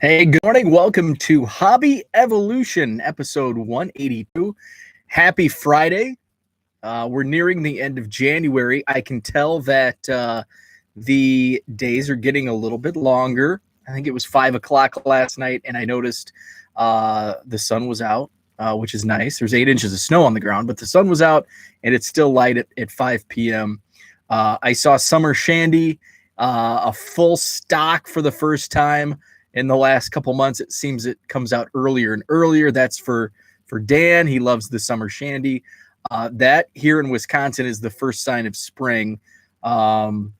Hey, good morning. Welcome to Hobby Evolution, episode 182. Happy Friday. We're nearing the end of January. I can tell that the days are getting a little bit longer. I think it was 5 o'clock last night, and I noticed the sun was out, which is nice. There's 8 inches of snow on the ground, but the sun was out, and it's still light at 5 p.m. I saw Summer Shandy, a full stock for the first time in the last couple months. It seems it comes out earlier and earlier. That's for Dan. He loves the Summer Shandy. That here in Wisconsin is the first sign of spring, along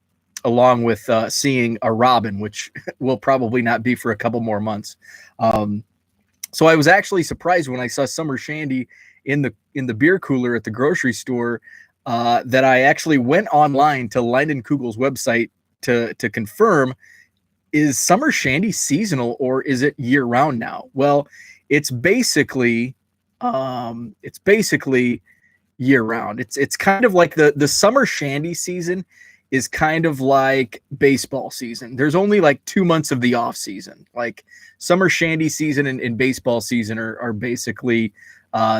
with seeing a robin, which will probably not be for a couple more months. So I was actually surprised when I saw Summer Shandy in the beer cooler at the grocery store, that I actually went online to Kugel's website to confirm, is Summer Shandy seasonal or is it year round now? Well, it's basically year round. It's kind of like the Summer Shandy season is kind of like baseball season. There's only like 2 months of the off season. Like Summer Shandy season and baseball season are basically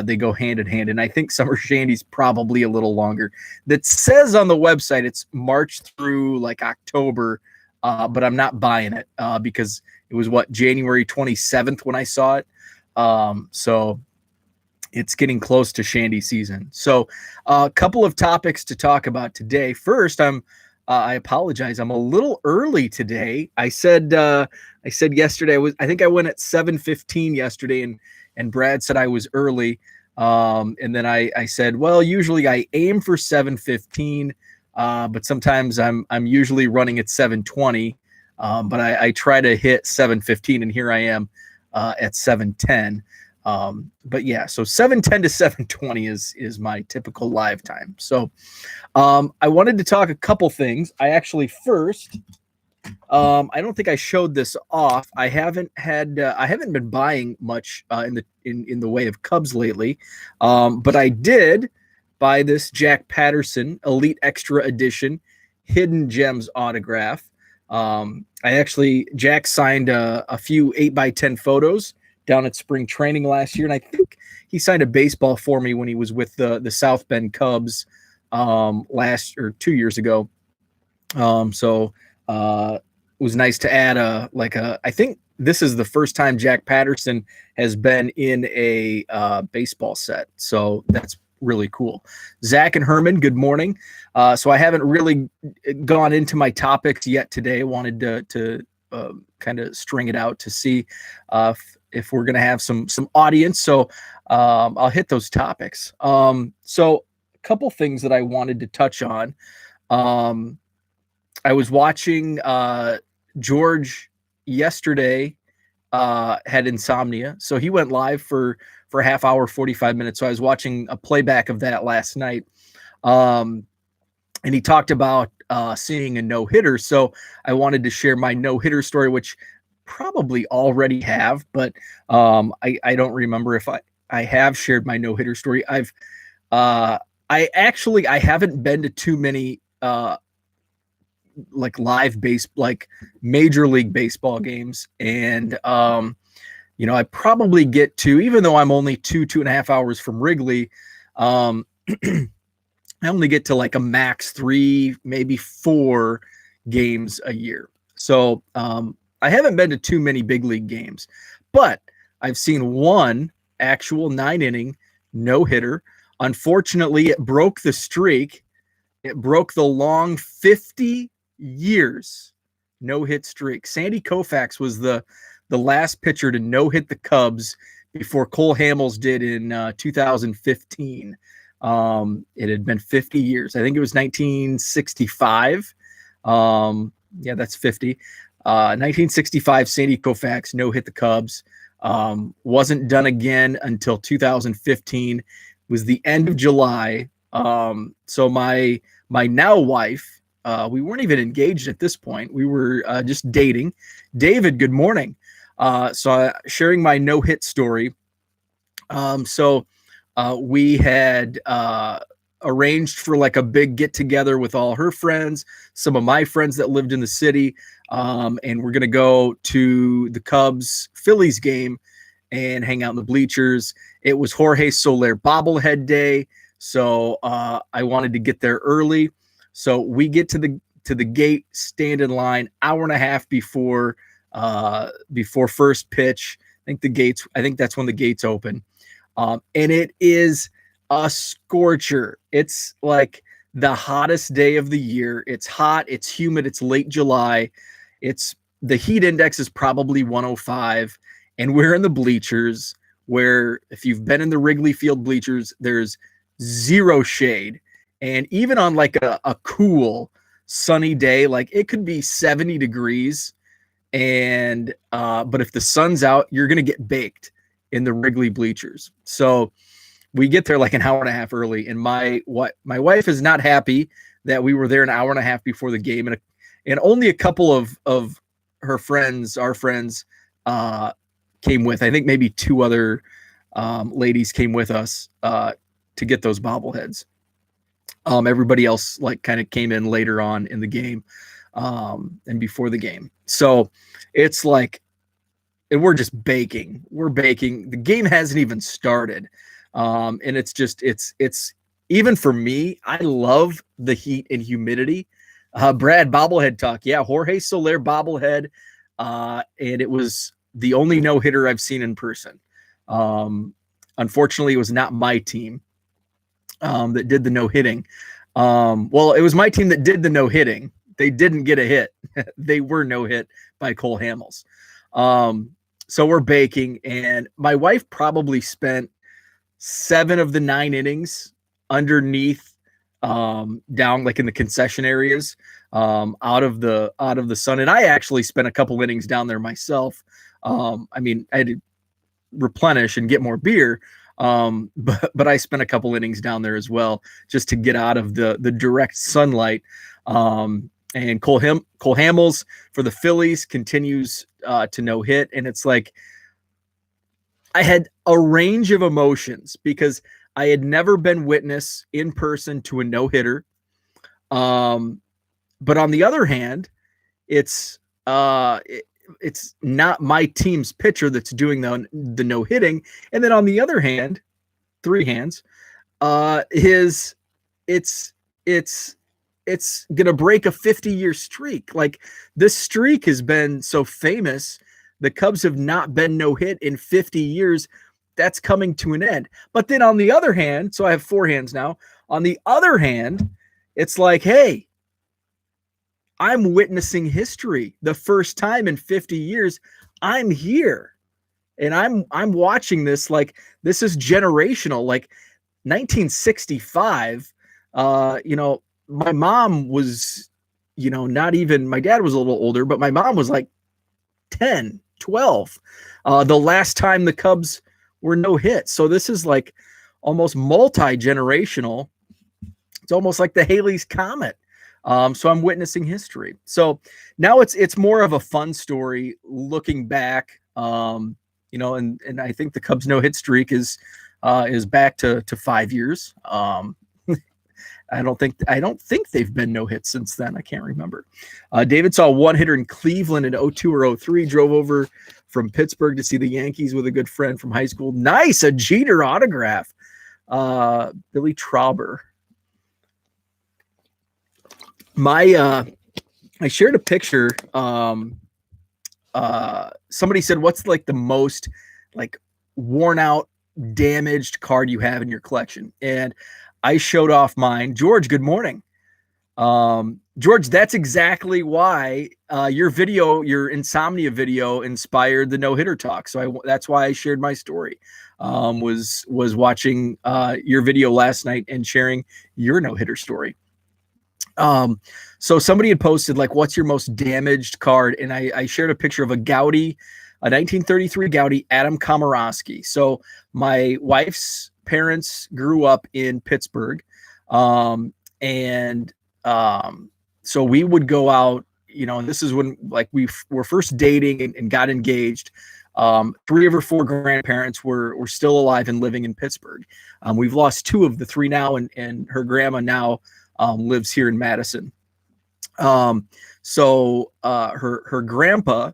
they go hand in hand. And I think Summer Shandy's probably a little longer. That says on the website it's March through like October. But I'm not buying it because it was January 27th when I saw it. So it's getting close to Shandy season. So a couple of topics to talk about today. First, I apologize. I'm a little early today. I said yesterday I think I went at 7:15 yesterday, and Brad said I was early. And then I said, well, usually I aim for 7:15. But sometimes I'm usually running at 7:20, but I try to hit 7:15, and here I am at 7:10. But yeah, so 7:10 to 7:20 is my typical live time. So I wanted to talk a couple things. I actually first, I don't think I showed this off. I haven't been buying much in the way of Cubs lately, but I did buy this Jack Patterson Elite Extra Edition Hidden Gems autograph. Jack signed a few 8x10 photos down at spring training last year, and I think he signed a baseball for me when he was with the South Bend Cubs 2 years ago. So it was nice to add I think this is the first time Jack Patterson has been in a baseball set, so that's really cool. Zach and Herman, good morning. So I haven't really gone into my topics yet today. I wanted to kind of string it out to see if we're going to have some audience. So I'll hit those topics. So a couple things that I wanted to touch on. I was watching George yesterday had insomnia, so he went live for a half hour, 45 minutes. So I was watching a playback of that last night. And he talked about seeing a no-hitter. So I wanted to share my no-hitter story, which probably already have, but I don't remember if I have shared my no-hitter story. I haven't been to too many like major league baseball games. And I probably get to, even though I'm only 2.5 hours from Wrigley, I only get to like a max 3, maybe 4 games a year. So I haven't been to too many big league games, but I've seen one actual 9-inning no-hitter. Unfortunately, it broke the streak. It broke the long 50 years no-hit streak. Sandy Koufax was the last pitcher to no-hit the Cubs before Cole Hamels did in 2015. It had been 50 years. I think it was 1965. Yeah, that's 50. 1965, Sandy Koufax no-hit the Cubs. Wasn't done again until 2015. It was the end of July. So my now wife, we weren't even engaged at this point. We were just dating. David, good morning. So sharing my no-hit story. We had arranged for like a big get together with all her friends, some of my friends that lived in the city, and we're gonna go to the Cubs Phillies game and hang out in the bleachers. It was Jorge Soler bobblehead day, so I wanted to get there early. So we get to the gate, stand in line, hour and a half before first pitch. I think that's when the gates open, and it is a scorcher. It's like the hottest day of the year. It's hot. It's humid. It's late July. It's the heat index is probably 105, and we're in the bleachers where if you've been in the Wrigley Field bleachers, there's zero shade. And even on like a cool sunny day, like it could be 70 degrees. And but if the sun's out, you're gonna get baked in the Wrigley bleachers. So we get there like an hour and a half early, and my wife is not happy that we were there an hour and a half before the game, and only a couple of her friends, our friends, came with. I think maybe two other ladies came with us to get those bobbleheads. Everybody else like kind of came in later on in the game and before the game. So it's like, and we're just baking. We're baking. The game hasn't even started. And it's just, it's even for me, I love the heat and humidity. Brad, bobblehead talk. Yeah, Jorge Soler bobblehead. And it was the only no-hitter I've seen in person. Unfortunately, it was not my team that did the no-hitting. Well, it was my team that did the no-hitting. They didn't get a hit. They were no-hit by Cole Hamels. So we're baking, and my wife probably spent 7 of the 9 innings underneath, down like in the concession areas, out of the sun. And I actually spent a couple innings down there myself. I mean, I had to replenish and get more beer. But I spent a couple innings down there as well, just to get out of the direct sunlight. And Cole Hamels for the Phillies continues to no hit. And it's like, I had a range of emotions because I had never been witness in person to a no hitter. But on the other hand, it's not my team's pitcher that's doing the no hitting. And then on the other hand, 3 hands, it's going to break a 50-year streak. Like, this streak has been so famous. The Cubs have not been no hit in 50 years. That's coming to an end. But then on the other hand, so I have 4 hands now. On the other hand, it's like, hey, I'm witnessing history. The first time in 50 years, I'm here. And I'm watching this. Like, this is generational. Like 1965, my mom was, not even, my dad was a little older, but my mom was like 10, 12. The last time the Cubs were no hit. So this is like almost multi-generational. It's almost like the Halley's Comet. So I'm witnessing history. So now it's more of a fun story looking back, and I think the Cubs no hit streak is back to 5 years. I don't think they've been no hit since then. I can't remember. David saw one hitter in Cleveland in 02 or 03, drove over from Pittsburgh to see the Yankees with a good friend from high school. Nice. A Jeter autograph. Billy Trauber. I shared a picture. Somebody said, what's like the most like worn out, damaged card you have in your collection? And I showed off mine. George, good morning. George, that's exactly why your insomnia video inspired the no-hitter talk. So that's why I shared my story. Was watching your video last night and sharing your no-hitter story. So somebody had posted like, what's your most damaged card? And I shared a picture of a 1933 Gaudy Adam Komorowski. So my wife's parents grew up in Pittsburgh. So we would go out, and this is when like we were first dating and got engaged. Three of her four grandparents were still alive and living in Pittsburgh. We've lost two of the three now, and her grandma now lives here in Madison. Her grandpa,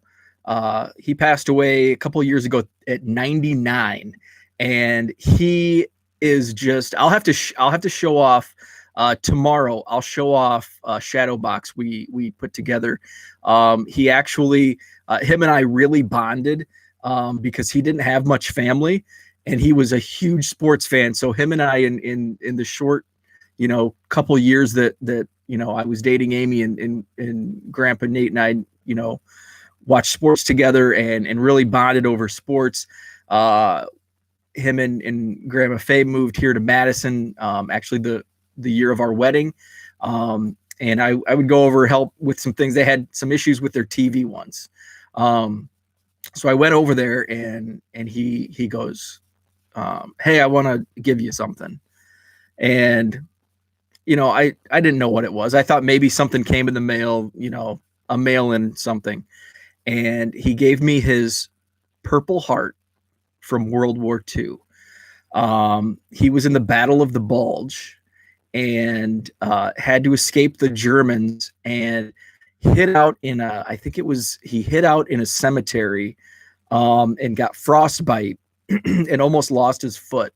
he passed away a couple of years ago at 99, and he is just. I'll have to show off tomorrow. I'll show off a shadow box we put together. He actually, him and I really bonded because he didn't have much family, and he was a huge sports fan. So him and I, in the short, couple years that I was dating Amy, and Grandpa Nate and I, watched sports together and really bonded over sports. Him and Grandma Faye moved here to Madison, actually the year of our wedding. And I would go over, help with some things. They had some issues with their TV once. So I went over there, and he goes, hey, I want to give you something. And, I didn't know what it was. I thought maybe something came in the mail, a mail-in something. And he gave me his Purple Heart from World War II. He was in the Battle of the Bulge and had to escape the Germans, and hid out in he hid out in a cemetery and got frostbite and almost lost his foot.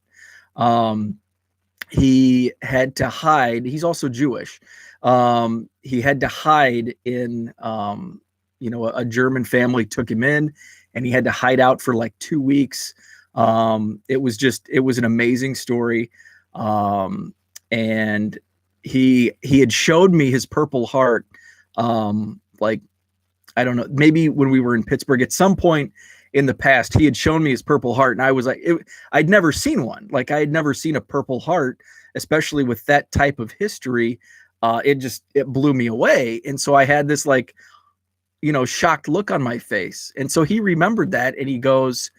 He had to hide. He's also Jewish. He had to hide in, a German family took him in, and he had to hide out for like 2 weeks. It was an amazing story. And he had showed me his Purple Heart. Like, I don't know, maybe when we were in Pittsburgh at some point in the past, he had shown me his Purple Heart, and I was like, I'd never seen one. Like, I had never seen a Purple Heart, especially with that type of history. It blew me away. And so I had this shocked look on my face. And so he remembered that, and he goes,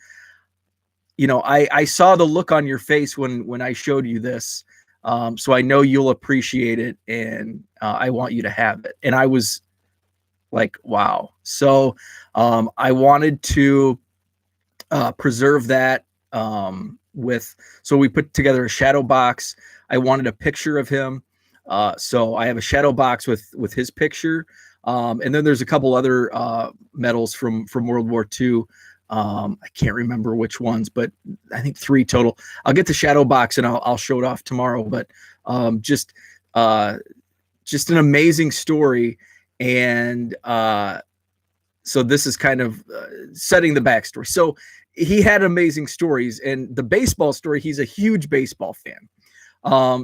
I saw the look on your face when I showed you this. So I know you'll appreciate it, and I want you to have it. And I was like, wow. So I wanted to preserve that so we put together a shadow box. I wanted a picture of him. So I have a shadow box with his picture. And then there's a couple other medals from World War II. I can't remember which ones, but I think 3 total. I'll get the shadow box and I'll show it off tomorrow. But just an amazing story. And so this is kind of setting the backstory. So he had amazing stories, and the baseball story, he's a huge baseball fan.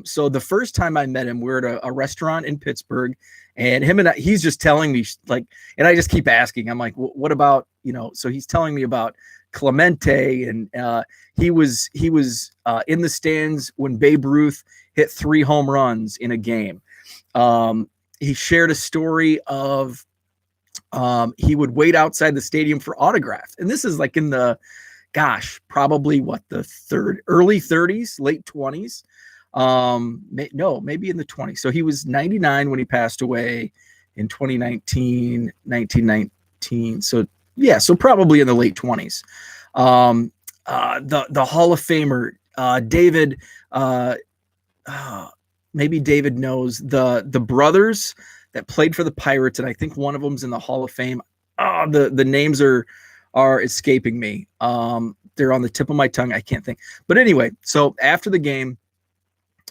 So the first time I met him, we're at a restaurant in Pittsburgh, and he's just telling me, like, and I just keep asking, I'm like, what about, so he's telling me about Clemente, and he was in the stands when Babe Ruth hit 3 home runs in a game. He shared a story of he would wait outside the stadium for autographs. And this is like in the, probably the early 30s, late 20s. Maybe in the 20s. So he was 99 when he passed away in 1919. So yeah, so probably in the late 20s. The Hall of Famer, David, maybe David knows the brothers that played for the Pirates, and I think one of them's in the Hall of Fame. The names are escaping me. They're on the tip of my tongue. I can't think. But anyway, so after the game,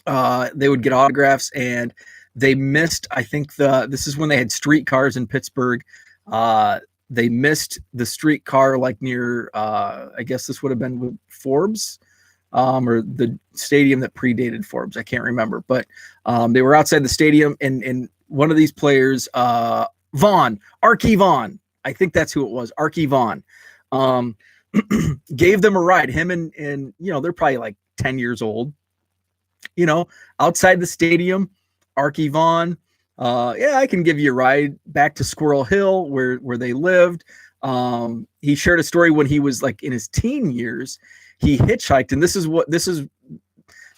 they would get autographs, and they missed, I think this is when they had streetcars in Pittsburgh. They missed the streetcar like near, I guess this would have been with Forbes, or the stadium that predated Forbes. I can't remember, but they were outside the stadium, and one of these players, Archie Vaughn, I think that's who it was, Archie Vaughn, gave them a ride. Him and they're probably like 10 years old, outside the stadium. Archie Vaughn, I can give you a ride back to Squirrel Hill where they lived. He shared a story when he was like in his teen years. He hitchhiked, and this is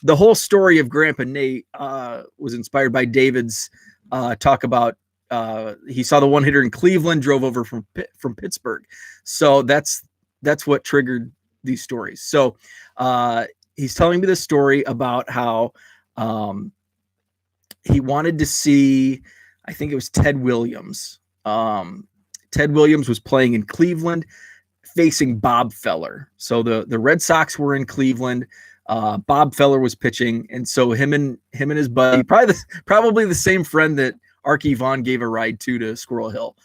the whole story of Grandpa Nate was inspired by David's talk about he saw the one hitter in Cleveland, drove over from Pittsburgh. So that's what triggered these stories. So he's telling me this story about how he wanted to see, I think it was Ted Williams. Ted Williams was playing in Cleveland, facing Bob Feller. So the Red Sox were in Cleveland. Bob Feller was pitching, and so him and his buddy, probably the same friend that Arky Vaughn gave a ride to Squirrel Hill.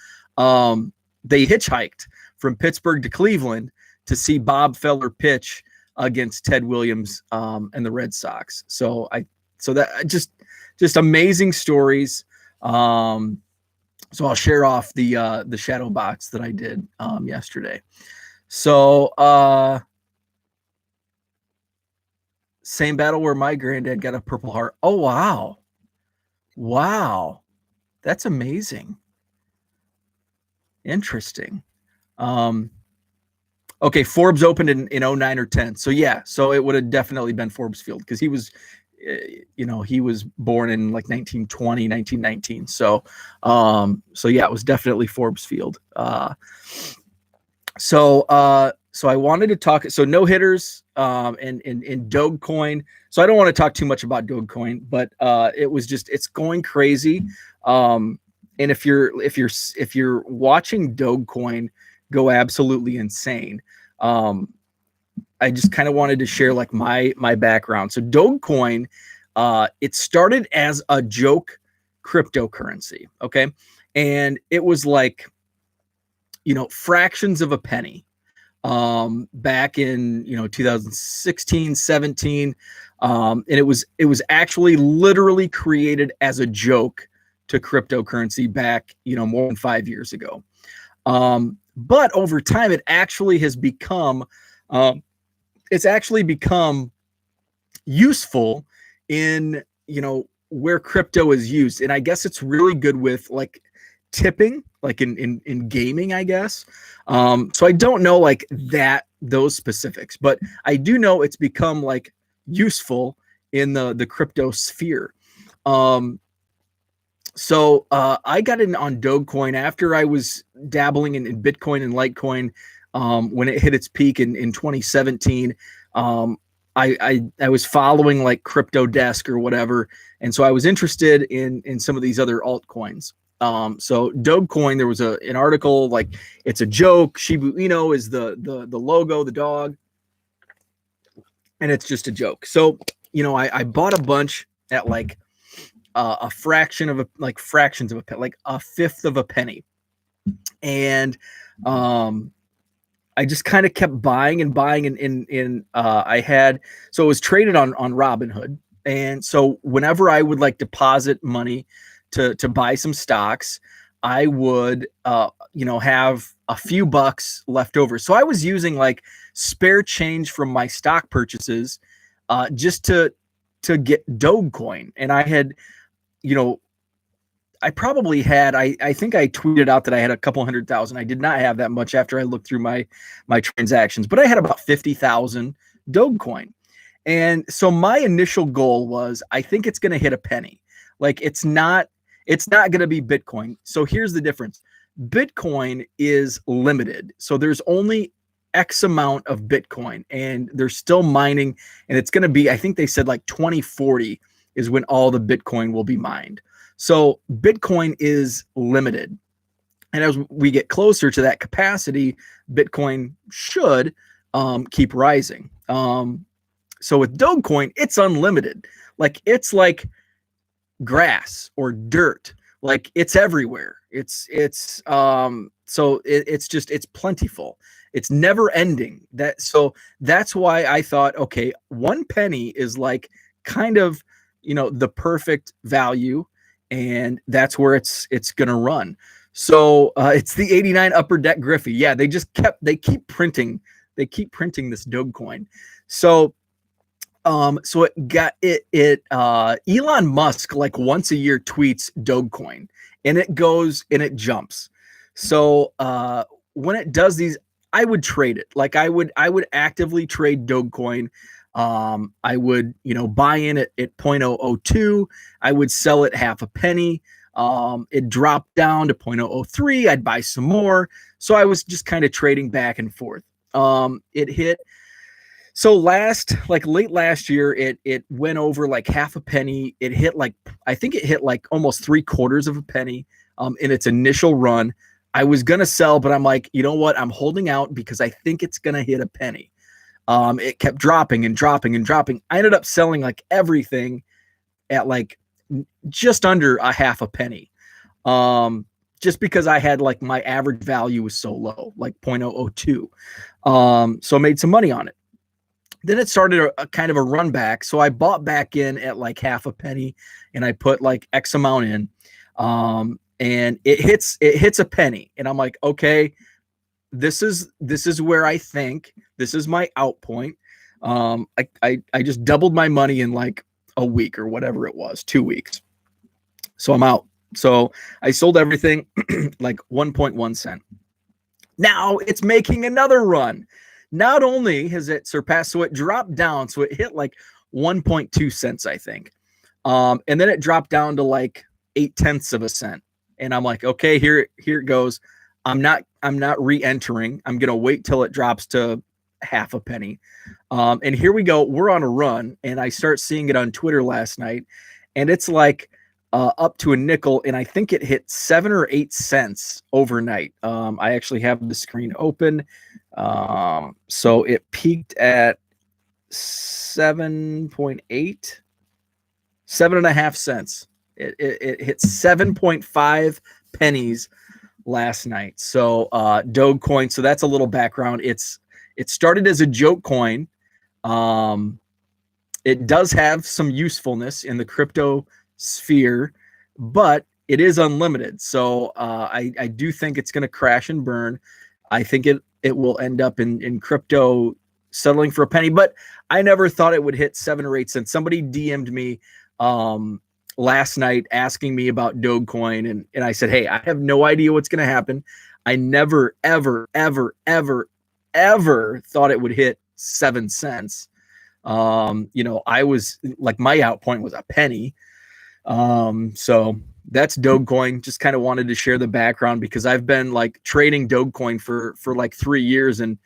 They hitchhiked from Pittsburgh to Cleveland to see Bob Feller pitch against Ted Williams and the Red Sox. So that just amazing stories. So I'll share off the shadow box that I did yesterday. So same battle where my granddad got a Purple Heart. Oh wow, that's amazing. Interesting. Okay, Forbes opened in 09 or 10. So yeah, so it would have definitely been Forbes Field because he was born in like 1920, 1919. So yeah, it was definitely Forbes Field. So I wanted to talk, so no hitters, and Dogecoin. So I don't want to talk too much about Dogecoin, but it's going crazy. And if you're watching Dogecoin go absolutely insane, I just kind of wanted to share like my background. So Dogecoin, it started as a joke cryptocurrency, okay? And it was like, fractions of a penny back in 2016, 17. And it was actually literally created as a joke to cryptocurrency back, more than 5 years ago. But over time, it actually has become useful in, where crypto is used. And I guess it's really good with like tipping, like in gaming, I guess. So I don't know like those specifics, but I do know it's become like useful in the crypto sphere. So I got in on Dogecoin after I was dabbling in Bitcoin and Litecoin when it hit its peak in 2017. I was following like Crypto Desk or whatever, and so I was interested in some of these other altcoins. So Dogecoin, there was an article like it's a joke. Shiba Inu is the logo, the dog, and it's just a joke. So I bought a bunch at like a fraction of fractions of a penny, like a fifth of a penny, and I just kind of kept buying and buying, and I had, so it was traded on Robinhood, and so whenever I would like deposit money to buy some stocks, I would have a few bucks left over. So I was using like spare change from my stock purchases just to get Dogecoin, and I had, I probably had, I think I tweeted out that I had a couple 100,000. I did not have that much after I looked through my transactions, but I had about 50,000 Dogecoin. And so my initial goal was, I think it's going to hit a penny. Like it's not going to be Bitcoin. So here's the difference. Bitcoin is limited. So there's only X amount of Bitcoin, and they're still mining, and it's going to be, I think they said like 2040 is when all the Bitcoin will be mined. So Bitcoin is limited. And as we get closer to that capacity, Bitcoin should keep rising. So with Dogecoin, it's unlimited. Like it's like grass or dirt. Like it's everywhere. It's plentiful. It's never ending. That's why I thought, okay, 1 penny is like kind of, the perfect value, and that's where it's going to run. So it's the 89 Upper Deck Griffey. Yeah, they keep printing this Dogecoin. So it got Elon Musk like once a year tweets Dogecoin, and it goes and it jumps. So when it does these, I would trade it. Like I would actively trade Dogecoin. I would, buy in at 0.002. I would sell it half a penny. It dropped down to 0.003. I'd buy some more. So I was just kind of trading back and forth. It hit. So late last year, it went over like half a penny. It hit like, I think it hit like almost 3/4 of a penny in its initial run. I was gonna sell, but I'm like, you know what? I'm holding out because I think it's gonna hit a penny. It kept dropping and dropping and dropping. I ended up selling like everything at like just under a half a penny. Just because I had like my average value was so low, like 0.002. So I made some money on it. Then it started a kind of a run back. So I bought back in at like half a penny and I put like X amount in. And it hits a penny. And I'm like, okay, this is where I think this is my out point. I just doubled my money in like a week or whatever it was, 2 weeks. So I'm out. So I sold everything like 1.1 cent. Now it's making another run. Not only has it surpassed, so it dropped down, so it hit like 1.2 cents, I think. And then it dropped down to like 0.8 of a cent. And I'm like, okay, here it goes. I'm not re-entering. I'm gonna wait till it drops to half a penny. And here we go. We're on a run, and I start seeing it on Twitter last night, and it's like up to a nickel, and I think it hit 7 or 8 cents overnight. I actually have the screen open. So it peaked at 7.8, 7.5 cents. It hit 7.5 pennies last night. So Dogecoin. So that's a little background. It started as a joke coin. It does have some usefulness in the crypto sphere, but it is unlimited. So I do think it's going to crash and burn. I think it will end up in crypto settling for a penny, but I never thought it would hit 7 or 8 cents. Somebody DM'd me last night asking me about Dogecoin, and I said, hey, I have no idea what's going to happen. I never, ever, ever, ever, ever thought it would hit 7 cents. I was like, my out point was a penny. So that's Dogecoin. Just kind of wanted to share the background because I've been like trading Dogecoin for like 3 years and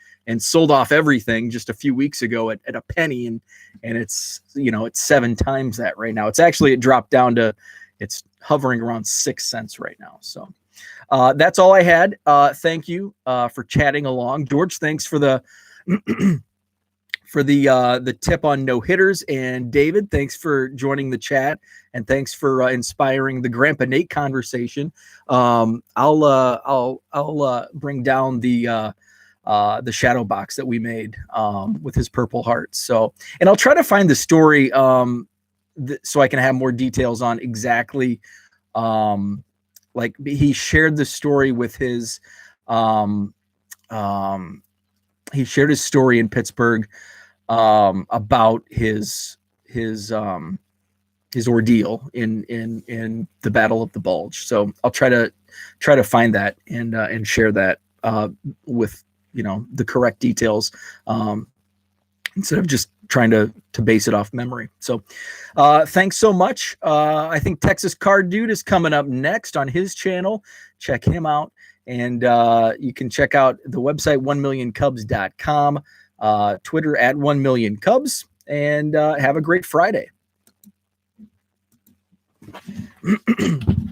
sold off everything just a few weeks ago at a penny. And it's, it's 7 times that right now. It dropped down to, it's hovering around 6 cents right now. So, that's all I had. Thank you, for chatting along. George, thanks for the, for the tip on no hitters, and David, thanks for joining the chat, and thanks for inspiring the Grandpa Nate conversation. I'll bring down the shadow box that we made with his purple heart. So, and I'll try to find the story so I can have more details on exactly like he shared the story with his he shared his story in Pittsburgh about his ordeal in the Battle of the Bulge. So I'll try to find that and share that with the correct details instead of just trying to base it off memory. So thanks so much. I think Texas Card Dude is coming up next on his channel. Check him out. And you can check out the website 1millioncubs.com, Twitter at 1millioncubs, and have a great Friday.